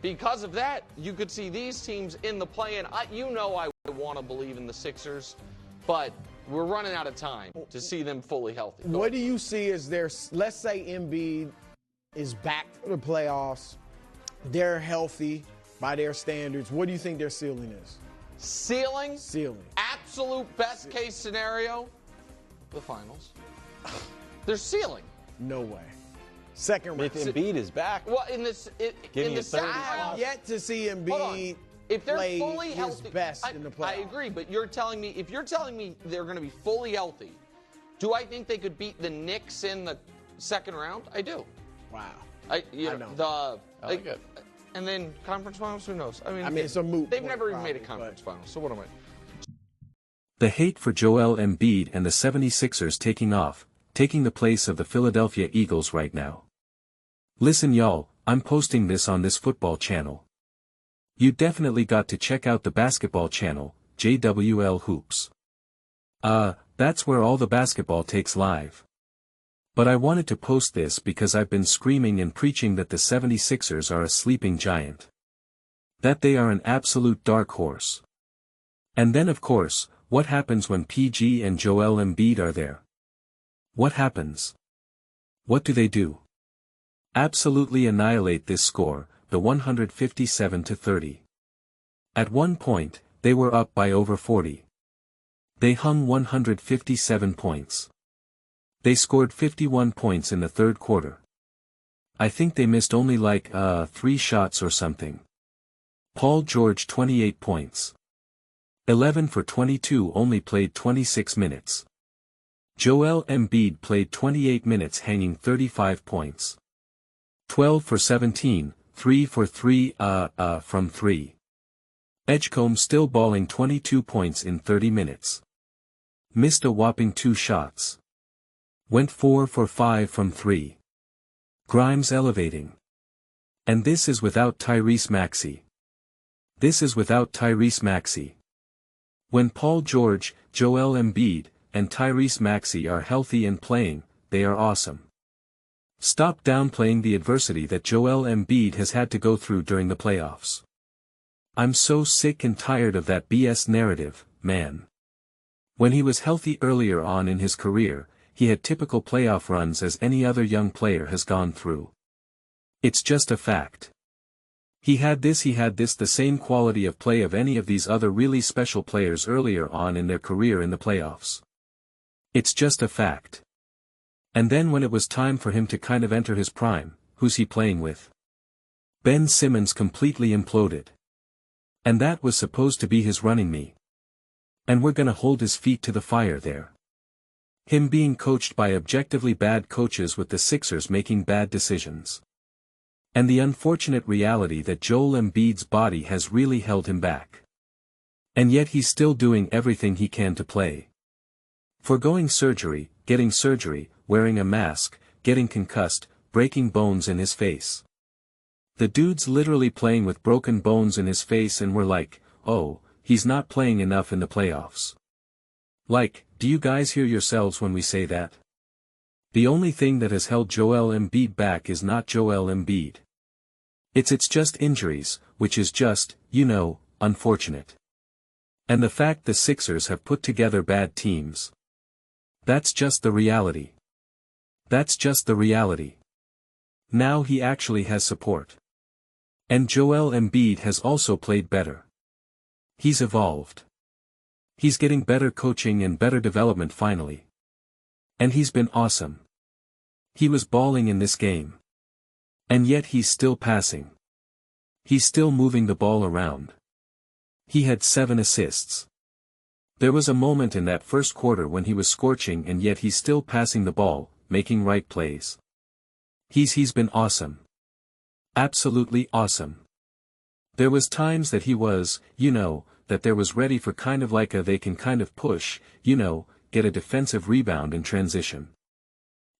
because of that, you could see these teams in the play-in. You know I want to believe in the Sixers, but we're running out of time to see them fully healthy. What do you see as let's say Embiid is back for the playoffs, they're healthy by their standards. What do you think their ceiling is? Ceiling? Ceiling. Absolute best case scenario, the finals. Their ceiling. No way. Second round. If Embiid is back. Well, in the I have yet to see Embiid if they're play fully his healthy, best in the playoffs. I agree, but if you're telling me they're going to be fully healthy, do I think they could beat the Knicks in the second round? I do. Wow. I know. I like it. And then conference finals, who knows? I mean it's a moot They've point never even probably, made a conference final, so what am I? The hate for Joel Embiid and the 76ers taking the place of the Philadelphia Eagles right now. Listen y'all, I'm posting this on this football channel. You definitely got to check out the basketball channel, JWL Hoops. That's where all the basketball takes live. But I wanted to post this because I've been screaming and preaching that the 76ers are a sleeping giant. That they are an absolute dark horse. And then of course, what happens when PG and Joel Embiid are there? What happens? What do they do? Absolutely annihilate this score, the 157-30. At one point, they were up by over 40. They hung 157 points. They scored 51 points in the third quarter. I think they missed only 3 shots or something. Paul George 28 points. 11 for 22 only played 26 minutes. Joel Embiid played 28 minutes hanging 35 points. 12 for 17, 3 for 3 from 3. Edgecombe still balling 22 points in 30 minutes. Missed a whopping 2 shots. Went 4 for 5 from 3. Grimes elevating. And this is without Tyrese Maxey. When Paul George, Joel Embiid, and Tyrese Maxey are healthy and playing, they are awesome. Stop downplaying the adversity that Joel Embiid has had to go through during the playoffs. I'm so sick and tired of that BS narrative, man. When he was healthy earlier on in his career, he had typical playoff runs as any other young player has gone through. It's just a fact. He had this the same quality of play of any of these other really special players earlier on in their career in the playoffs. It's just a fact. And then when it was time for him to kind of enter his prime, who's he playing with? Ben Simmons completely imploded. And that was supposed to be his running mate. And we're gonna hold his feet to the fire there. Him being coached by objectively bad coaches with the Sixers making bad decisions. And the unfortunate reality that Joel Embiid's body has really held him back. And yet he's still doing everything he can to play. Foregoing surgery, getting surgery, wearing a mask, getting concussed, breaking bones in his face. The dude's literally playing with broken bones in his face and we're like, oh, he's not playing enough in the playoffs. Do you guys hear yourselves when we say that? The only thing that has held Joel Embiid back is not Joel Embiid. It's just injuries, which is just, unfortunate. And the fact the Sixers have put together bad teams. That's just the reality. Now he actually has support. And Joel Embiid has also played better. He's evolved. He's getting better coaching and better development finally. And he's been awesome. He was balling in this game. And yet he's still passing. He's still moving the ball around. He had 7 assists. There was a moment in that first quarter when he was scorching and yet he's still passing the ball, making right plays. He's been awesome. Absolutely awesome. There was times that he was, that there was ready for kind of like they can kind of push, get a defensive rebound in transition.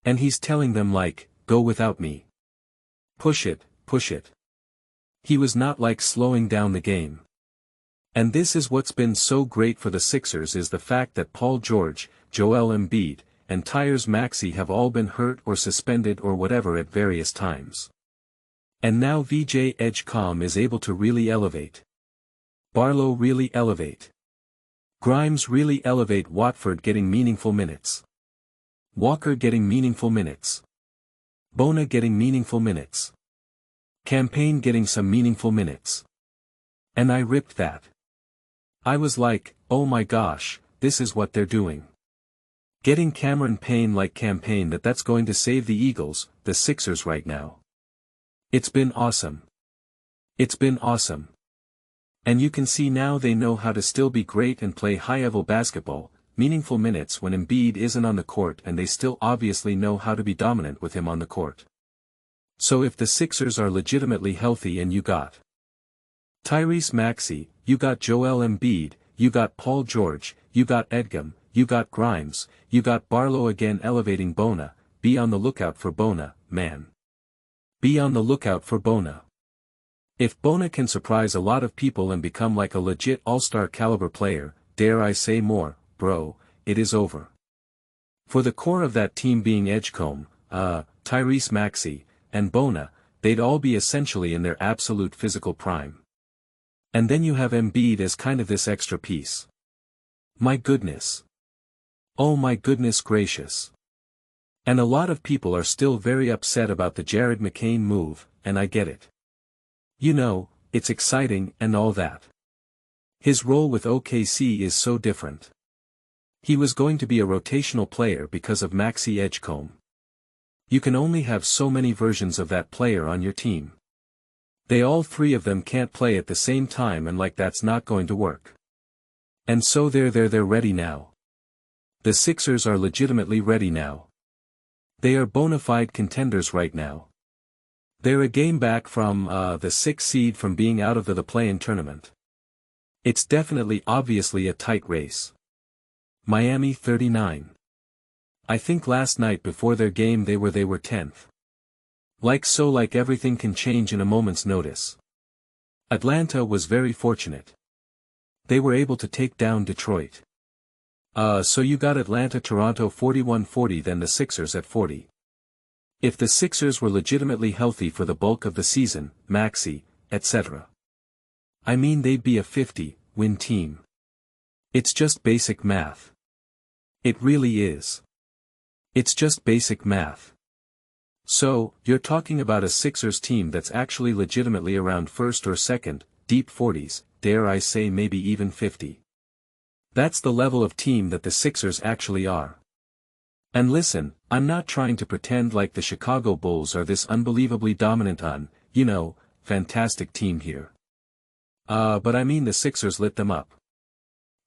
And he's telling them go without me. Push it. He was not slowing down the game. And this is what's been so great for the Sixers is the fact that Paul George, Joel Embiid, and Tyrese Maxey have all been hurt or suspended or whatever at various times. And now VJ Edgecombe is able to really elevate. Barlow really elevate. Grimes really elevate. Watford getting meaningful minutes. Walker getting meaningful minutes. Bona getting meaningful minutes. Campaign getting some meaningful minutes. And I ripped that. I was like, oh my gosh, this is what they're doing. Getting Cameron Payne like Campaign, that's going to save the Eagles, the Sixers right now. It's been awesome. It's been awesome. And you can see now they know how to still be great and play high-level basketball, meaningful minutes when Embiid isn't on the court, and they still obviously know how to be dominant with him on the court. So if the Sixers are legitimately healthy and you got Tyrese Maxey, you got Joel Embiid, you got Paul George, you got Edgecombe, you got Grimes, you got Barlow again elevating Bona, be on the lookout for Bona, man. Be on the lookout for Bona. If Bona can surprise a lot of people and become like a legit all-star caliber player, dare I say more, bro, it is over. For the core of that team being Edgecombe, Tyrese Maxey, and Bona, they'd all be essentially in their absolute physical prime. And then you have Embiid as kind of this extra piece. My goodness. Oh my goodness gracious. And a lot of people are still very upset about the Jared McCain move, and I get it. You know, it's exciting and all that. His role with OKC is so different. He was going to be a rotational player because of Maxey Edgecombe. You can only have so many versions of that player on your team. They all three of them can't play at the same time, and like that's not going to work. And so they're ready now. The Sixers are legitimately ready now. They are bona fide contenders right now. They're a game back from the 6th seed from being out of the play-in tournament. It's definitely obviously a tight race. Miami 39. I think last night before their game they were 10th. Like everything can change in a moment's notice. Atlanta was very fortunate. They were able to take down Detroit. So you got Atlanta-Toronto 41-40, then the Sixers at 40. If the Sixers were legitimately healthy for the bulk of the season, Maxey, etc. I mean they'd be a 50-win team. It's just basic math. It really is. It's just basic math. So, you're talking about a Sixers team that's actually legitimately around first or second, deep 40s, dare I say maybe even 50. That's the level of team that the Sixers actually are. And listen, I'm not trying to pretend like the Chicago Bulls are this unbelievably dominant fantastic team here. But I mean the Sixers lit them up.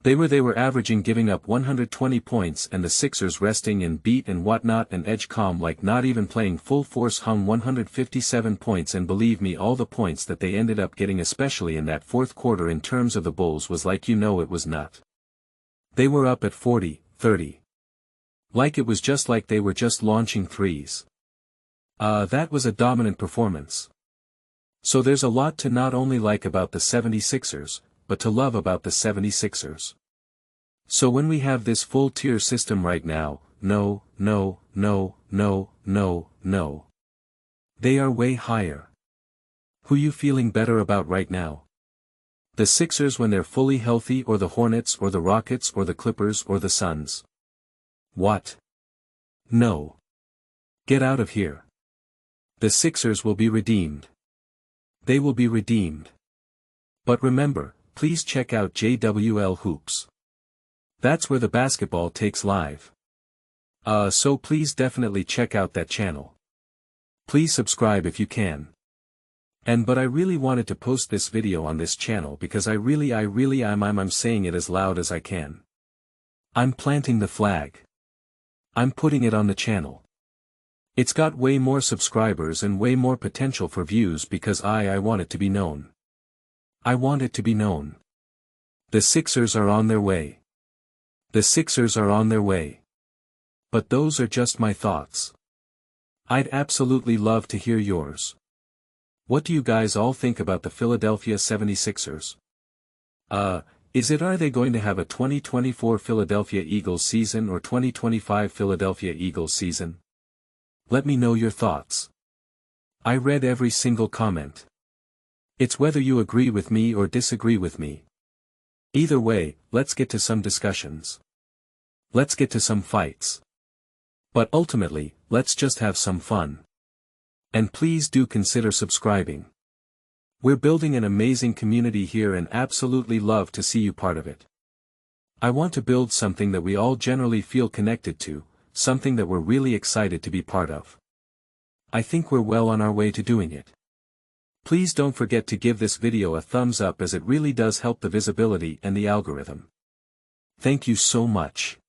They were averaging giving up 120 points and the Sixers resting and beat and whatnot, and Edgecombe like not even playing full force hung 157 points, and believe me, all the points that they ended up getting especially in that fourth quarter in terms of the Bulls was like it was not. They were up at 40, 30. Like it was just like they were just launching threes. That was a dominant performance. So there's a lot to not only like about the 76ers, but to love about the 76ers. So when we have this full tier system right now, no. They are way higher. Who you feeling better about right now? The Sixers when they're fully healthy, or the Hornets or the Rockets or the Clippers or the Suns? What? No. Get out of here. The Sixers will be redeemed. They will be redeemed. But remember, please check out JWL Hoops. That's where the basketball takes live. So please definitely check out that channel. Please subscribe if you can. But I really wanted to post this video on this channel because I'm saying it as loud as I can. I'm planting the flag. I'm putting it on the channel. It's got way more subscribers and way more potential for views because I want it to be known. I want it to be known. The Sixers are on their way. The Sixers are on their way. But those are just my thoughts. I'd absolutely love to hear yours. What do you guys all think about the Philadelphia 76ers? Are they going to have a 2024 Philadelphia Eagles season or 2025 Philadelphia Eagles season? Let me know your thoughts. I read every single comment. It's whether you agree with me or disagree with me. Either way, let's get to some discussions. Let's get to some fights. But ultimately, let's just have some fun. And please do consider subscribing. We're building an amazing community here and absolutely love to see you part of it. I want to build something that we all generally feel connected to, something that we're really excited to be part of. I think we're well on our way to doing it. Please don't forget to give this video a thumbs up as it really does help the visibility and the algorithm. Thank you so much.